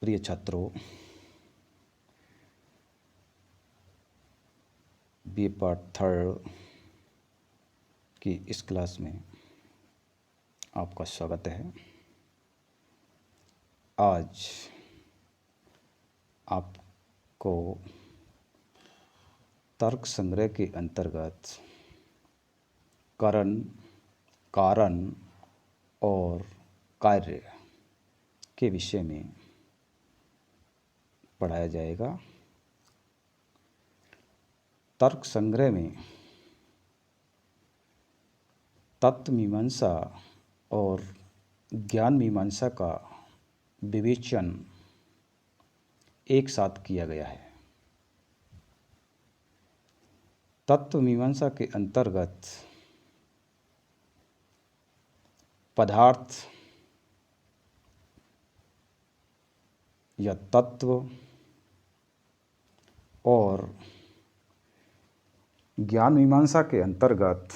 प्रिय छात्रों, B part third की इस क्लास में आपका स्वागत है। आज आपको तर्क संग्रह के अंतर्गत कारण और कार्य के विषय में पढ़ाया जाएगा। तर्क संग्रह में तत्व मीमांसा और ज्ञान मीमांसा का विवेचन एक साथ किया गया है। तत्व मीमांसा के अंतर्गत पदार्थ या तत्व और ज्ञान मीमांसा के अंतर्गत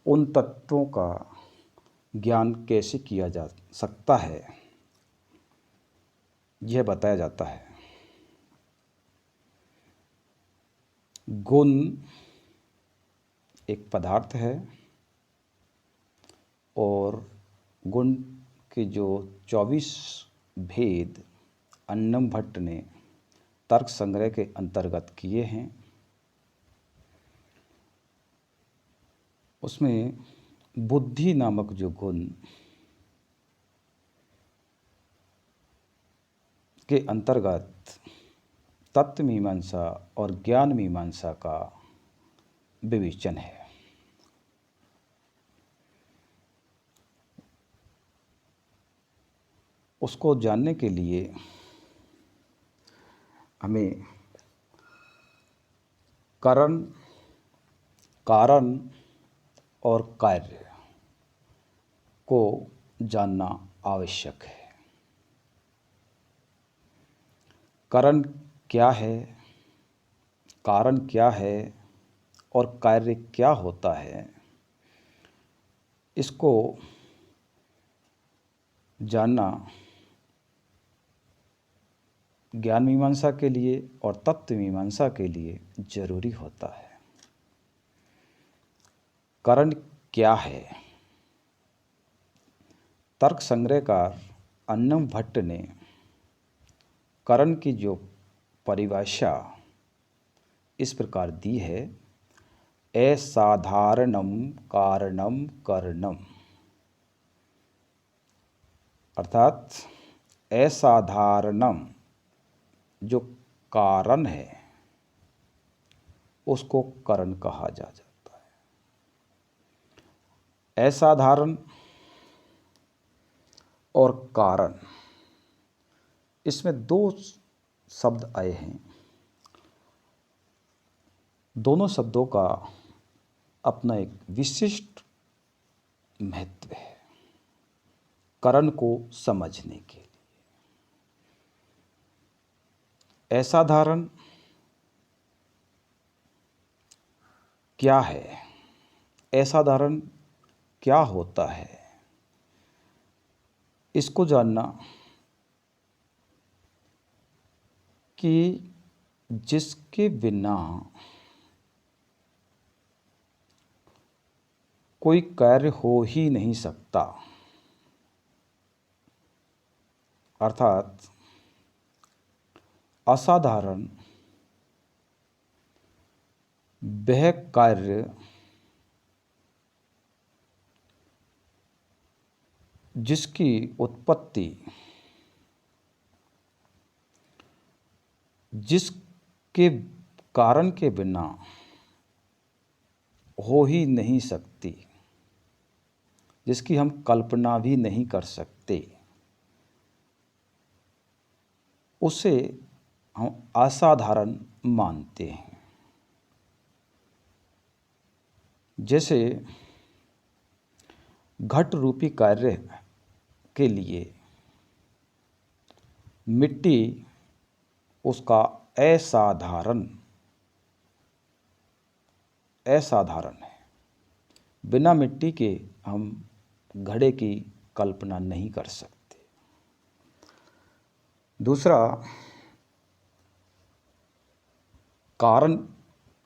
उन तत्वों का ज्ञान कैसे किया जा सकता है यह बताया जाता है। गुण एक पदार्थ है और गुण के जो 24 भेद अन्नम भट्ट ने तर्क संग्रह के अंतर्गत किए हैं, उसमें बुद्धि नामक जो गुण के अंतर्गत तत्व मीमांसा और ज्ञान मीमांसा का विवेचन है। उसको जानने के लिए हमें कारण और कार्य को जानना आवश्यक है। कारण क्या है, कारण क्या है और कार्य क्या होता है, इसको जानना ज्ञान मीमांसा के लिए और तत्व मीमांसा के लिए जरूरी होता है। कारण क्या है? तर्क संग्रहकार अन्नम भट्ट ने कारण की जो परिभाषा इस प्रकार दी है, असाधारणम कारणम करणम, अर्थात असाधारणम जो कारण है उसको कारण कहा जाता है। असाधारण और कारण, इसमें दो शब्द आए हैं। दोनों शब्दों का अपना एक विशिष्ट महत्व है कारण को समझने के लिए। असाधारण क्या है, असाधारण क्या होता है, इसको जानना कि जिसके बिना कोई कार्य हो ही नहीं सकता, अर्थात असाधारण वह कार्य जिसकी उत्पत्ति जिसके कारण के बिना हो ही नहीं सकती, जिसकी हम कल्पना भी नहीं कर सकते, उसे हम असाधारण मानते हैं। जैसे घट रूपी कार्य के लिए मिट्टी उसका असाधारण है। बिना मिट्टी के हम घड़े की कल्पना नहीं कर सकते। दूसरा, कारण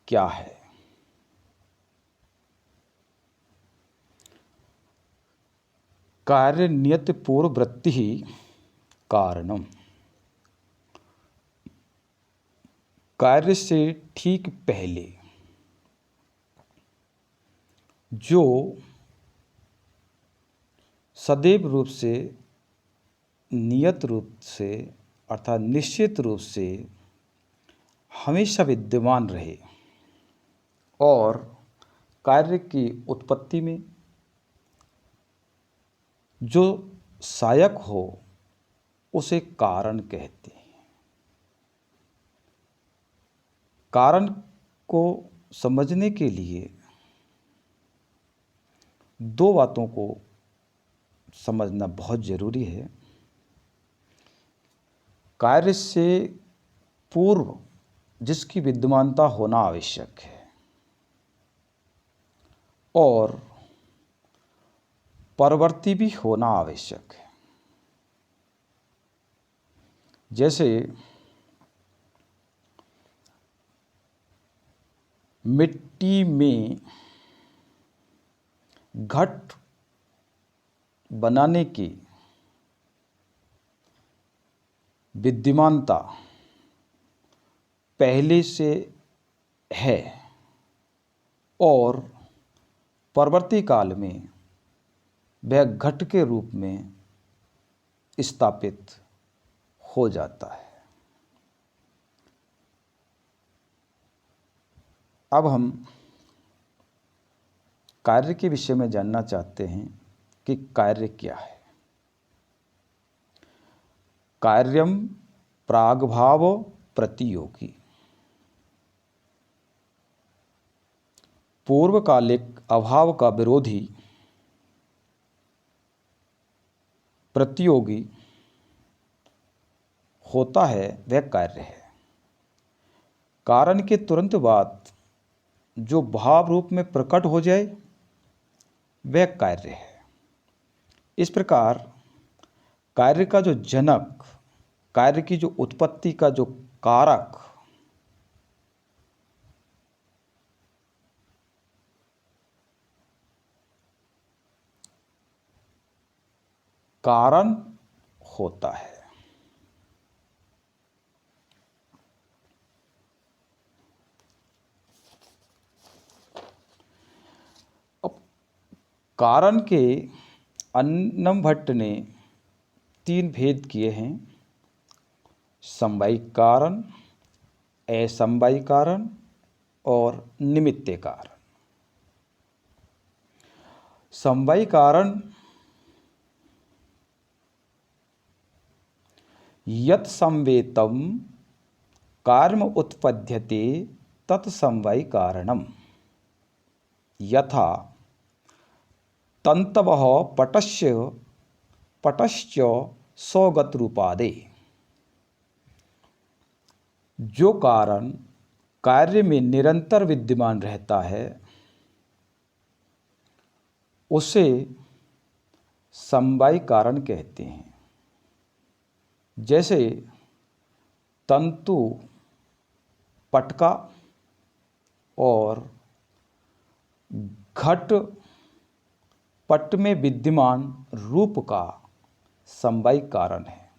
क्या है? कार्य नियत पूर्ववृत्ति ही कारणम। कार्य से ठीक पहले जो सदैव रूप से, नियत रूप से अर्थात निश्चित रूप से हमेशा विद्यमान रहे और कार्य की उत्पत्ति में जो सहायक हो उसे कारण कहते हैं। कारण को समझने के लिए दो बातों को समझना बहुत ज़रूरी है। कार्य से पूर्व जिसकी विद्यमानता होना आवश्यक है और परवर्ती भी होना आवश्यक है। जैसे मिट्टी में घट बनाने की विद्यमानता पहले से है और परवर्ती काल में वह घट के रूप में स्थापित हो जाता है। अब हम कार्य के विषय में जानना चाहते हैं कि कार्य क्या है। कार्यम प्रागभाव प्रतियोगी। पूर्वकालिक अभाव का विरोधी प्रतियोगी होता है वह कार्य है। कारण के तुरंत बाद जो भाव रूप में प्रकट हो जाए वह कार्य है। इस प्रकार कार्य का जो जनक, कार्य की जो उत्पत्ति का जो कारक कारण होता है। अब कारण के अन्नम भट्ट ने 3 भेद किए हैं: समवायिक कारण, असमवायिक कारण और निमित्त कारण। समवायिक कारण यत् संवेतम कार्यम उत्पद्यते तत् समवायिक कारणम। यथा तंतवः पटश्च सौगत रूपादे। जो कारण कार्य में निरंतर विद्यमान रहता है उसे समवायिक कारण कहते हैं। जैसे तंतु पटका और घट पट में विद्यमान रूप का समवायिक कारण है।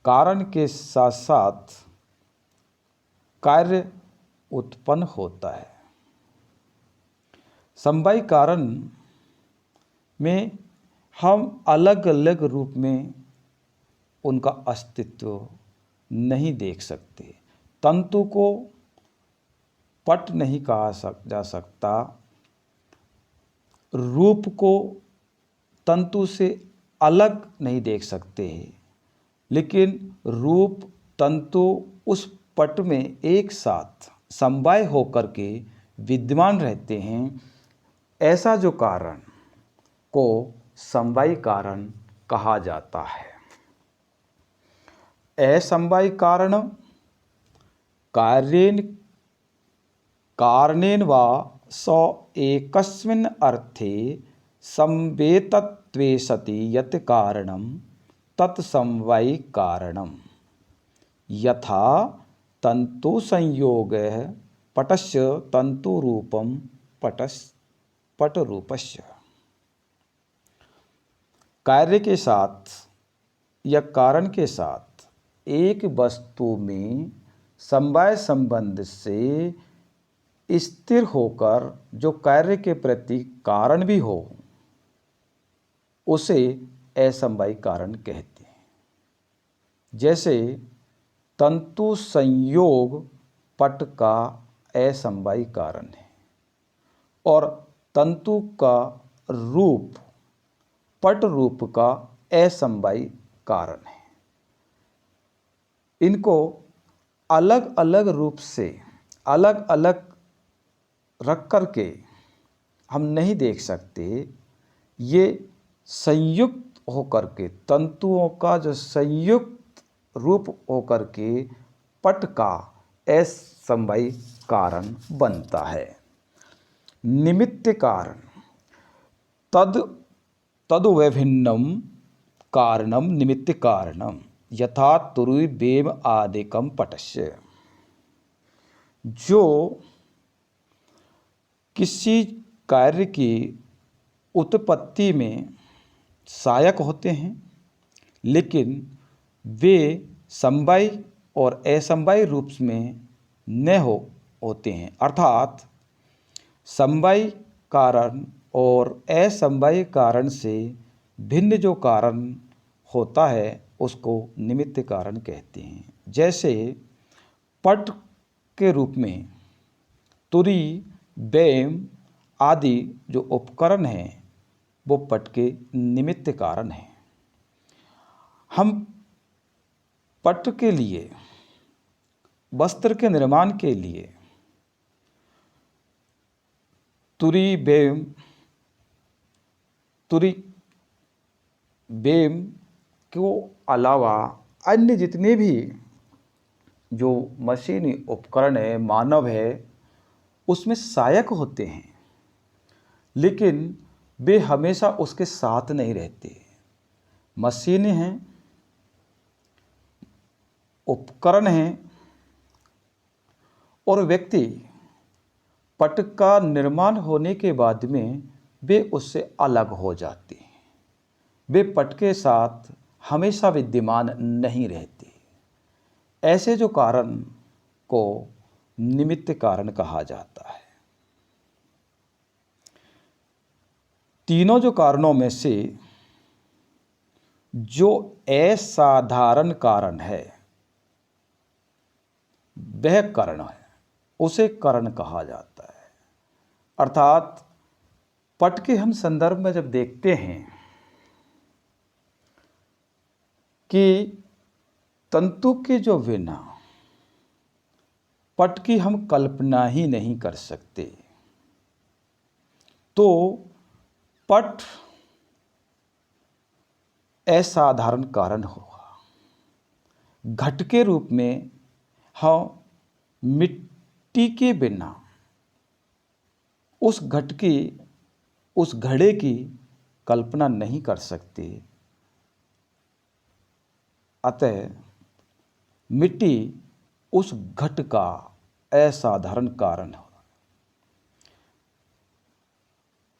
कारण के साथ साथ कार्य उत्पन्न होता है। समवायिक कारण में हम अलग अलग रूप में उनका अस्तित्व नहीं देख सकते। तंतु को पट नहीं कहा जा सकता, रूप को तंतु से अलग नहीं देख सकते, लेकिन रूप तंतु उस पट में एक साथ समवाय होकर के विद्यमान रहते हैं। ऐसा जो कारण को समवायिक कारण कहा जाता है। असमवायिक कारण कारणेन वा स एकस्मिन् अर्थे समवेतत्वे सति यत् कारणं तत्समवायी कारणम यथा तंतु संयोग पटस्य तंतु रूपम पट रूपस्य। कार्य के साथ या कारण के साथ एक वस्तु में समवाय संबंध से स्थिर होकर जो कार्य के प्रति कारण भी हो उसे असमवायी कारण कहते हैं। जैसे तंतु संयोग पट का असमवायी कारण है और तंतु का रूप पट रूप का असमवायी कारण है। इनको अलग अलग रूप से अलग अलग रख करके हम नहीं देख सकते। ये संयुक्त होकर के तंतुओं का जो संयुक्त रूप होकर के पट का असमवायी कारण बनता है। निमित्त कारण तद्विभिन्नं कारणम निमित्त कारणम यथा तुरी बेम आदिकम पटस्य। जो किसी कार्य की उत्पत्ति में सहायक होते हैं लेकिन वे समवायी और असमवायी रूप में न होते हैं, अर्थात समवायी कारण और असमवायी कारण से भिन्न जो कारण होता है उसको निमित्त कारण कहते हैं। जैसे पट के रूप में तुरी बेम आदि जो उपकरण हैं वो पट के निमित्त कारण हैं। हम पट के लिए वस्त्र के निर्माण के लिए तुरी बेम को अलावा अन्य जितने भी जो मशीनी उपकरण है मानव है उसमें सहायक होते हैं लेकिन वे हमेशा उसके साथ नहीं रहते। मशीनें हैं, उपकरण हैं और व्यक्ति पट का निर्माण होने के बाद में वे उससे अलग हो जाते हैं। वे पट के साथ हमेशा विद्यमान नहीं रहते। ऐसे जो कारण को निमित्त कारण कहा जाता है। तीनों जो कारणों में से जो असाधारण कारण है वह कारण है, उसे कारण कहा जाता है। अर्थात पट के हम संदर्भ में जब देखते हैं कि तंतु के जो बिना पट की हम कल्पना ही नहीं कर सकते, तो पट असाधारण कारण होगा। घट के रूप में हम मिट्टी के बिना उस घट की उस घड़े की कल्पना नहीं कर सकते। अतः मिट्टी उस घट का असाधारण कारण हो।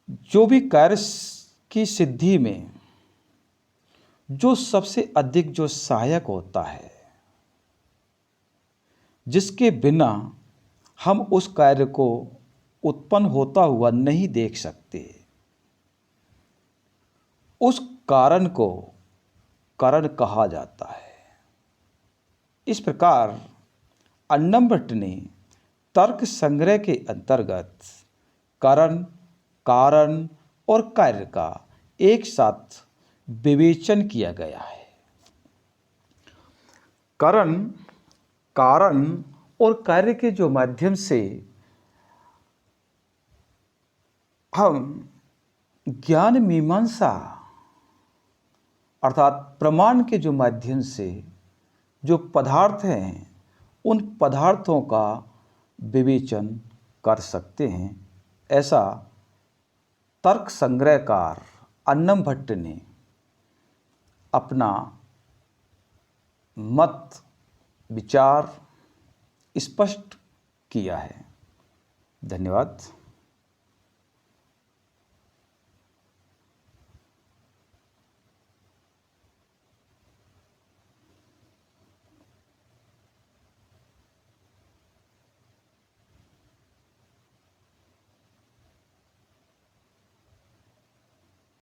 जो भी कार्य की सिद्धि में जो सबसे अधिक जो सहायक होता है, जिसके बिना हम उस कार्य को उत्पन्न होता हुआ नहीं देख सकते, उस कारण को कारण कहा जाता है। इस प्रकार अन्नम भट्ट ने तर्क संग्रह के अंतर्गत कारण, कारण और कार्य का एक साथ विवेचन किया गया है। कारण, कारण और कार्य के जो माध्यम से हम ज्ञान मीमांसा अर्थात प्रमाण के जो माध्यम से जो पदार्थ हैं उन पदार्थों का विवेचन कर सकते हैं, ऐसा तर्क संग्रहकार अन्नम भट्ट ने अपना मत विचार स्पष्ट किया है। धन्यवाद।